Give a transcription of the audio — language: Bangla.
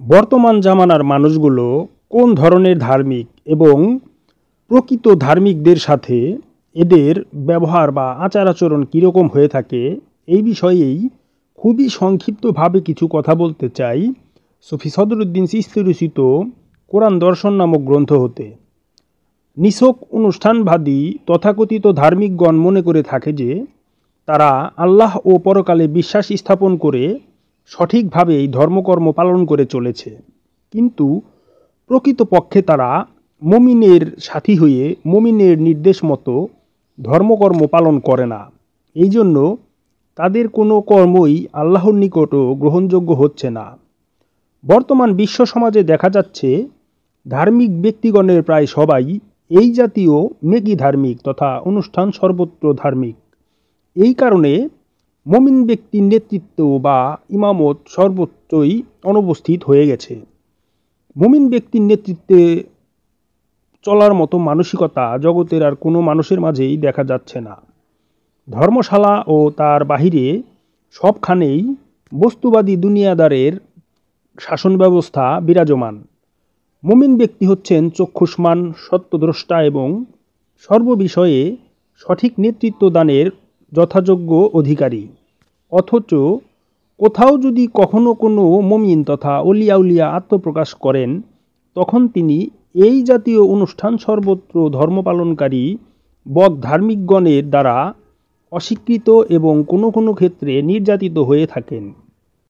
বর্তমান জামানার মানুষগুলো কোন ধরনের ধার্মিক এবং প্রকৃত ধার্মিকদের সাথে এদের ব্যবহার বা আচার আচরণ কীরকম হয়ে থাকে এই বিষয়েই খুবই সংক্ষিপ্তভাবে কিছু কথা বলতে চাই সুফি সদরুদ্দিন চিশতি রচিত কোরআন দর্শন নামক গ্রন্থ হতে। নিছক অনুষ্ঠানবাদী তথাকথিত ধার্মিকগণ মনে করে থাকে যে তারা আল্লাহ ও পরকালে বিশ্বাস স্থাপন করে সঠিকভাবেই ধর্মকর্ম পালন করে চলেছে, কিন্তু প্রকৃতপক্ষে তারা মুমিনের সাথী হয়ে মুমিনের নির্দেশ মতো ধর্মকর্ম পালন করে না। এই জন্য তাদের কোনো কর্মই আল্লাহর নিকটও গ্রহণযোগ্য হচ্ছে না। বর্তমান বিশ্ব সমাজে দেখা যাচ্ছে ধার্মিক ব্যক্তিগণের প্রায় সবাই এই জাতীয় মেকি ধার্মিক তথা অনুষ্ঠান সর্বত্র ধার্মিক। এই কারণে মুমিন ব্যক্তির নেতৃত্ব বা ইমামত সর্বত্রই অনুপস্থিত হয়ে গেছে। মুমিন ব্যক্তির নেতৃত্বে চলার মতো মানসিকতা জগতের আর কোনো মানুষের মাঝেই দেখা যাচ্ছে না। ধর্মশালা ও তার বাহিরে সবখানেই বস্তুবাদী দুনিয়াদারের শাসন ব্যবস্থা বিরাজমান। মুমিন ব্যক্তি হচ্ছেন চক্ষুষ্মান, সত্যদ্রষ্টা এবং সর্ববিষয়ে সঠিক নেতৃত্ব দানের যথাযোগ্য অধিকারী। অথচ কোথাও যদি কখনো কোনো মুমিন তথা অলিয়া উলিয়া আত্মপ্রকাশ করেন, তখন তিনি এই জাতীয় অনুষ্ঠান সর্বত্র ধর্ম পালনকারী বদ ধার্মিকগণের দ্বারা অস্বীকৃত এবং কোনো কোনো ক্ষেত্রে নির্যাতিত হয়ে থাকেন।